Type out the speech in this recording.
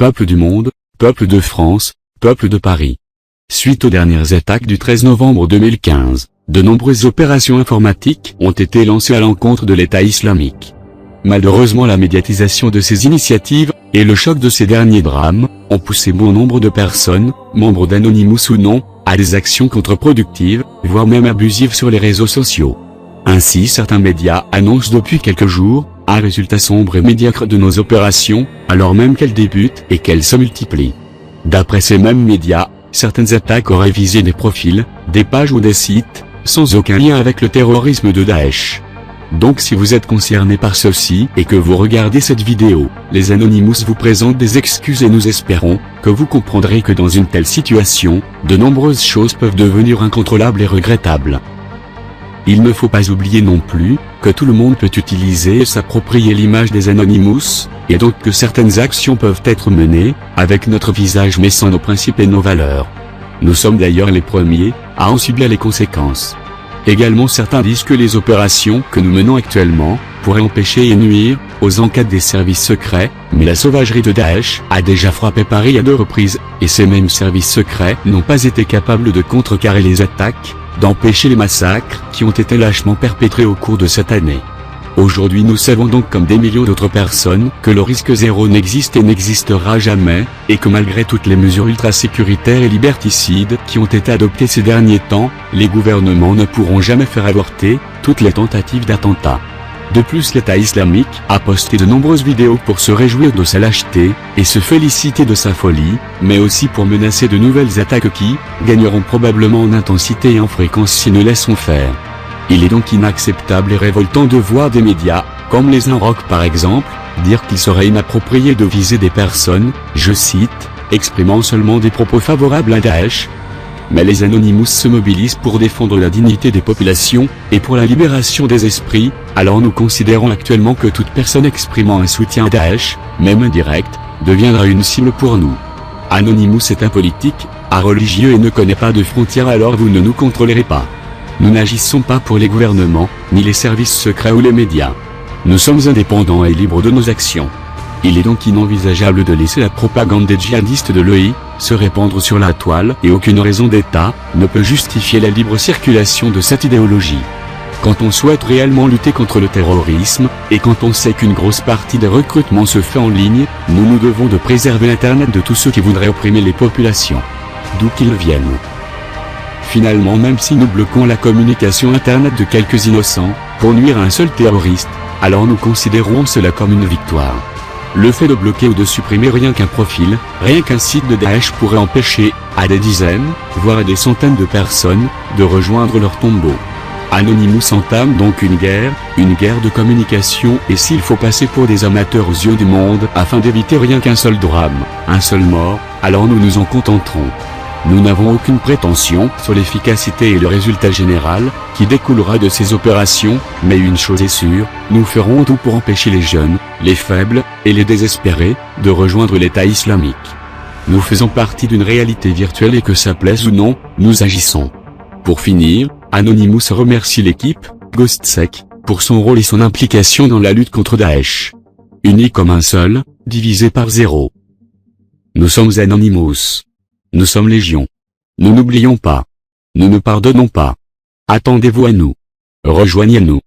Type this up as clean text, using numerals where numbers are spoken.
peuple du monde, peuple de France, peuple de Paris. Suite aux dernières attaques du 13 novembre 2015, de nombreuses opérations informatiques ont été lancées à l'encontre de l'État islamique. Malheureusement, la médiatisation de ces initiatives, et le choc de ces derniers drames, ont poussé bon nombre de personnes, membres d'Anonymous ou non, à des actions contre-productives, voire même abusives sur les réseaux sociaux. Ainsi, certains médias annoncent depuis quelques jours un résultat sombre et médiocre de nos opérations, alors même qu'elles débutent et qu'elles se multiplient. D'après ces mêmes médias, certaines attaques auraient visé des profils, des pages ou des sites, sans aucun lien avec le terrorisme de Daesh. Donc si vous êtes concerné par ceci et que vous regardez cette vidéo, les Anonymous vous présentent des excuses et nous espérons que vous comprendrez que dans une telle situation, de nombreuses choses peuvent devenir incontrôlables et regrettables. Il ne faut pas oublier non plus que tout le monde peut utiliser et s'approprier l'image des Anonymous, et donc que certaines actions peuvent être menées avec notre visage mais sans nos principes et nos valeurs. Nous sommes d'ailleurs les premiers à en subir les conséquences. Également, certains disent que les opérations que nous menons actuellement pourraient empêcher et nuire aux enquêtes des services secrets, mais la sauvagerie de Daesh a déjà frappé Paris à 2 reprises, et ces mêmes services secrets n'ont pas été capables de contrecarrer les attaques, d'empêcher les massacres qui ont été lâchement perpétrés au cours de cette année. Aujourd'hui, nous savons donc comme des millions d'autres personnes que le risque zéro n'existe et n'existera jamais, et que malgré toutes les mesures ultra-sécuritaires et liberticides qui ont été adoptées ces derniers temps, les gouvernements ne pourront jamais faire avorter toutes les tentatives d'attentats. De plus, l'État islamique a posté de nombreuses vidéos pour se réjouir de sa lâcheté, et se féliciter de sa folie, mais aussi pour menacer de nouvelles attaques qui gagneront probablement en intensité et en fréquence si nous laissons faire. Il est donc inacceptable et révoltant de voir des médias, comme les Inrock par exemple, dire qu'il serait inapproprié de viser des personnes, je cite, exprimant seulement des propos favorables à Daesh. Mais les Anonymous se mobilisent pour défendre la dignité des populations, et pour la libération des esprits, alors nous considérons actuellement que toute personne exprimant un soutien à Daesh, même indirect, deviendra une cible pour nous. Anonymous est apolitique, religieux et ne connaît pas de frontières, alors vous ne nous contrôlerez pas. Nous n'agissons pas pour les gouvernements, ni les services secrets ou les médias. Nous sommes indépendants et libres de nos actions. Il est donc inenvisageable de laisser la propagande des djihadistes de l'EI se répandre sur la toile, et aucune raison d'État ne peut justifier la libre circulation de cette idéologie. Quand on souhaite réellement lutter contre le terrorisme, et quand on sait qu'une grosse partie des recrutements se fait en ligne, nous devons de préserver Internet de tous ceux qui voudraient opprimer les populations, d'où qu'ils viennent. Finalement, même si nous bloquons la communication Internet de quelques innocents, pour nuire à un seul terroriste, alors nous considérons cela comme une victoire. Le fait de bloquer ou de supprimer rien qu'un profil, rien qu'un site de Daesh pourrait empêcher, à des dizaines, voire à des centaines de personnes, de rejoindre leur tombeau. Anonymous entame donc une guerre de communication, et s'il faut passer pour des amateurs aux yeux du monde afin d'éviter rien qu'un seul drame, un seul mort, alors nous nous en contenterons. Nous n'avons aucune prétention sur l'efficacité et le résultat général qui découlera de ces opérations, mais une chose est sûre, nous ferons tout pour empêcher les jeunes, les faibles, et les désespérés, de rejoindre l'État islamique. Nous faisons partie d'une réalité virtuelle et que ça plaise ou non, nous agissons. Pour finir, Anonymous remercie l'équipe, GhostSec, pour son rôle et son implication dans la lutte contre Daesh. Unis comme un seul, divisés par 0. Nous sommes Anonymous. Nous sommes légion. Nous n'oublions pas. Nous ne pardonnons pas. Attendez-vous à nous. Rejoignez-nous.